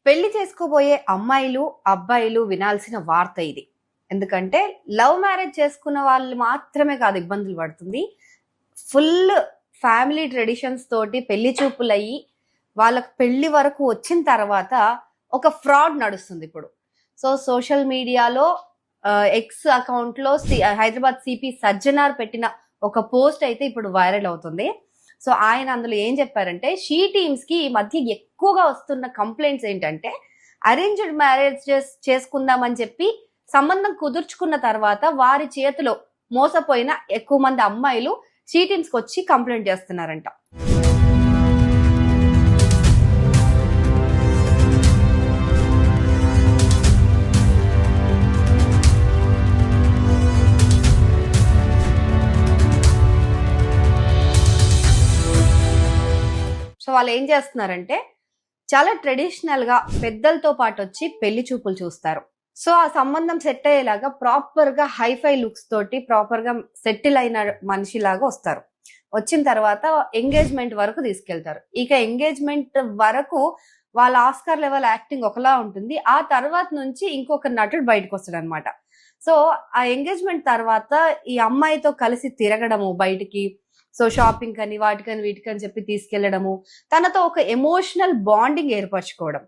పెళ్లి చేసుకోబోయే అమ్మాయిలు అబ్బాయిలు వినాల్సిన వార్త ఇది. ఎందుకంటే లవ్ మ్యారేజ్ చేసుకున్న వాళ్ళు మాత్రమే కాదు ఇబ్బందులు పడుతుంది. ఫుల్ ఫ్యామిలీ ట్రెడిషన్స్ తోటి పెళ్లి చూపులయ్యి వాళ్ళకు పెళ్లి వరకు వచ్చిన తర్వాత ఒక ఫ్రాడ్ నడుస్తుంది ఇప్పుడు. సో సోషల్ మీడియాలో ఎక్స్ అకౌంట్ లో హైదరాబాద్ సిపి సజ్జనార్ పెట్టిన ఒక పోస్ట్ అయితే ఇప్పుడు వైరల్ అవుతుంది. సో ఆయన అందులో ఏం చెప్పారంటే, షీ టీమ్స్ కి ఈ మధ్య ఎక్కువగా వస్తున్న కంప్లైంట్స్ ఏంటంటే, అరేంజ్డ్ మ్యారేజ్ చేసుకుందామని చెప్పి సంబంధం కుదుర్చుకున్న తర్వాత వారి చేతిలో మోసపోయిన ఎక్కువ మంది అమ్మాయిలు షీ టీమ్స్ కి వచ్చి కంప్లైంట్ చేస్తున్నారంట. సో వాళ్ళు ఏం చేస్తున్నారంటే, చాలా ట్రెడిషనల్ గా పెద్దలతో పాటు వచ్చి పెళ్లి చూపులు చూస్తారు. సో ఆ సంబంధం సెట్ అయ్యేలాగా ప్రాపర్ గా హైఫై లుక్స్ తోటి ప్రాపర్ గా సెటిల్ అయిన మనిషిలాగా వస్తారు. వచ్చిన తర్వాత ఎంగేజ్మెంట్ వరకు తీసుకెళ్తారు. ఇక ఎంగేజ్మెంట్ వరకు వాళ్ళ ఆస్కార్ లెవెల్ యాక్టింగ్ ఒకలా ఉంటుంది. ఆ తర్వాత నుంచి ఇంకొక నటుడు బయటకు వస్తాడు అనమాట. సో ఆ ఎంగేజ్మెంట్ తర్వాత ఈ అమ్మాయితో కలిసి తిరగడము బయటికి, సో షాపింగ్ అని వాటికని వీటికని చెప్పి తీసుకెళ్లడము, తనతో ఒక ఎమోషనల్ బాండింగ్ ఏర్పరచుకోవడం.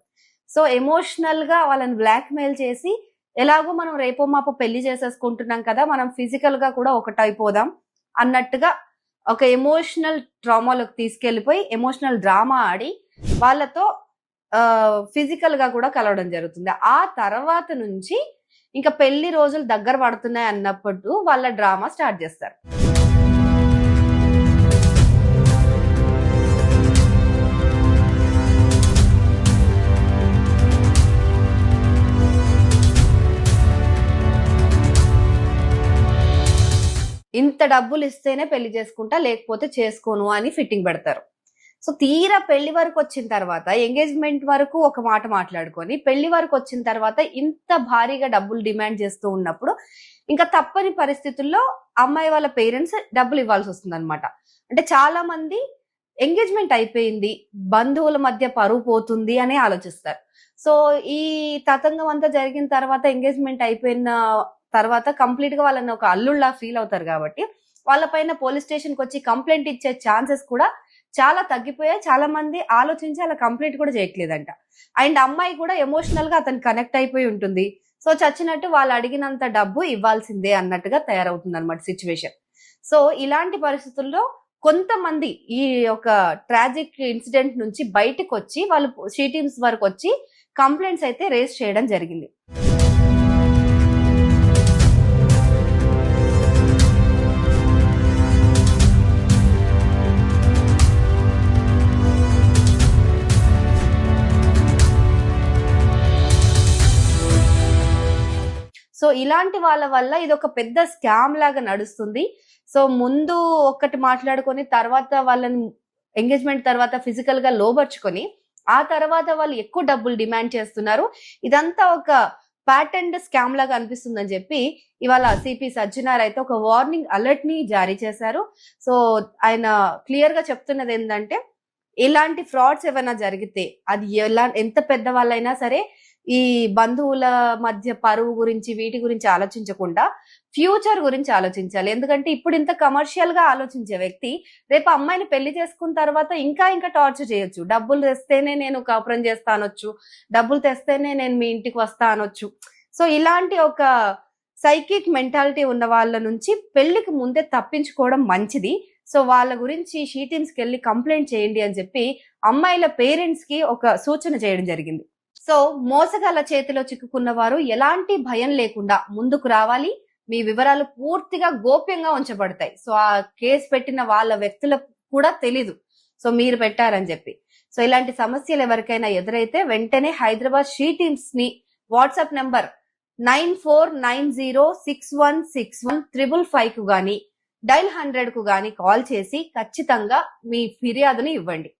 సో ఎమోషనల్ గా వాళ్ళని బ్లాక్ మెయిల్ చేసి, ఎలాగో మనం రేపో మాపో పెళ్లి చేసేసుకుంటున్నాం కదా, మనం ఫిజికల్ గా కూడా ఒకటైపోదాం అన్నట్టుగా ఒక ఎమోషనల్ ట్రామాలోకి తీసుకెళ్లిపోయి ఎమోషనల్ డ్రామా ఆడి వాళ్ళతో ఫిజికల్ గా కూడా కలవడం జరుగుతుంది. ఆ తర్వాత నుంచి ఇంకా పెళ్లి రోజులు దగ్గర పడుతున్నాయి అన్నప్పుడు వాళ్ళ డ్రామా స్టార్ట్ చేస్తారు. ఇంత డబ్బులు ఇస్తేనే పెళ్లి చేసుకుంటా, లేకపోతే చేసుకోను అని ఫిట్టింగ్ పెడతారు. సో తీరా పెళ్లి వరకు వచ్చిన తర్వాత, ఎంగేజ్మెంట్ వరకు ఒక మాట మాట్లాడుకొని పెళ్లి వరకు వచ్చిన తర్వాత ఇంత భారీగా డబ్బులు డిమాండ్ చేస్తూ ఉన్నప్పుడు ఇంకా తప్పని పరిస్థితుల్లో అమ్మాయి వాళ్ళ పేరెంట్స్ డబ్బులు ఇవ్వాల్సి వస్తుంది అనమాట. అంటే చాలా మంది ఎంగేజ్మెంట్ అయిపోయింది, బంధువుల మధ్య పరువు పోతుంది అని ఆలోచిస్తారు. సో ఈ తతంగం అంతా జరిగిన తర్వాత, ఎంగేజ్మెంట్ అయిపోయిన తర్వాత కంప్లీట్ గా వాళ్ళని ఒక అల్లుళ్ళ ఫీల్ అవుతారు కాబట్టి వాళ్ళ పైన పోలీస్ స్టేషన్ కి వచ్చి కంప్లైంట్ ఇచ్చే ఛాన్సెస్ కూడా చాలా తగ్గిపోయాయి. చాలా మంది ఆలోచించి అలా కంప్లైంట్ కూడా చేయట్లేదంట. అండ్ అమ్మాయి కూడా ఎమోషనల్ గా అతను కనెక్ట్ అయిపోయి ఉంటుంది. సో చచ్చినట్టు వాళ్ళు అడిగినంత డబ్బు ఇవ్వాల్సిందే అన్నట్టుగా తయారవుతుంది అనమాట సిచ్యువేషన్. సో ఇలాంటి పరిస్థితుల్లో కొంతమంది ఈ ఒక ట్రాజిక్ ఇన్సిడెంట్ నుంచి బయటకు వచ్చి వాళ్ళు షీ టీమ్స్ వరకు వచ్చి కంప్లైంట్స్ అయితే రేస్ చేయడం జరిగింది. సో ఇలాంటి వాళ్ళ వల్ల ఇది ఒక పెద్ద స్కామ్ లాగా నడుస్తుంది. సో ముందు ఒక్కటి మాట్లాడుకొని తర్వాత వాళ్ళని ఎంగేజ్మెంట్ తర్వాత ఫిజికల్ గా లోబర్చుకొని ఆ తర్వాత వాళ్ళు ఎక్కువ డబ్బులు డిమాండ్ చేస్తున్నారు. ఇదంతా ఒక ప్యాటర్న్డ్ స్కామ్ లాగా అనిపిస్తుందని చెప్పి ఇవాళ సిపి సజ్జనార్ అయితే ఒక వార్నింగ్ అలర్ట్ ని జారీ చేశారు. సో ఆయన క్లియర్ గా చెప్తున్నది ఏంటంటే, ఇలాంటి ఫ్రాడ్స్ ఏమైనా జరిగితే అది ఎంత పెద్ద వాళ్ళైనా సరే ఈ బంధువుల మధ్య పరువు గురించి వీటి గురించి ఆలోచించకుండా ఫ్యూచర్ గురించి ఆలోచించాలి. ఎందుకంటే ఇప్పుడు ఇంత కమర్షియల్ గా ఆలోచించే వ్యక్తి రేపు అమ్మాయిని పెళ్లి చేసుకున్న తర్వాత ఇంకా ఇంకా టార్చర్ చేయొచ్చు. డబ్బులు తెస్తేనే నేను కాపురం చేస్తా అనొచ్చు, డబ్బులు తెస్తేనే నేను మీ ఇంటికి వస్తా అనొచ్చు. సో ఇలాంటి ఒక సైకిక్ మెంటాలిటీ ఉన్న వాళ్ళ నుంచి పెళ్లికి ముందే తప్పించుకోవడం మంచిది. సో వాళ్ళ గురించి షీ టీమ్స్కి వెళ్ళి కంప్లైంట్ చేయండి అని చెప్పి అమ్మాయిల పేరెంట్స్ కి ఒక సూచన చేయడం జరిగింది. సో మోసగాళ్ళ చేతిలో చిక్కుకున్న వారు ఎలాంటి భయం లేకుండా ముందుకు రావాలి. మీ వివరాలు పూర్తిగా గోప్యంగా ఉంచబడతాయి. సో ఆ కేసు పెట్టిన వాళ్ళ వ్యక్తులకు కూడా తెలీదు సో మీరు పెట్టారని చెప్పి. సో ఇలాంటి సమస్యలు ఎవరికైనా ఎదురైతే వెంటనే హైదరాబాద్ షీ టీమ్స్ ని వాట్సాప్ నంబర్ 9490616155 కు గాని డైల్ 100 కు గాని కాల్ చేసి ఖచ్చితంగా మీ ఫిర్యాదుని ఇవ్వండి.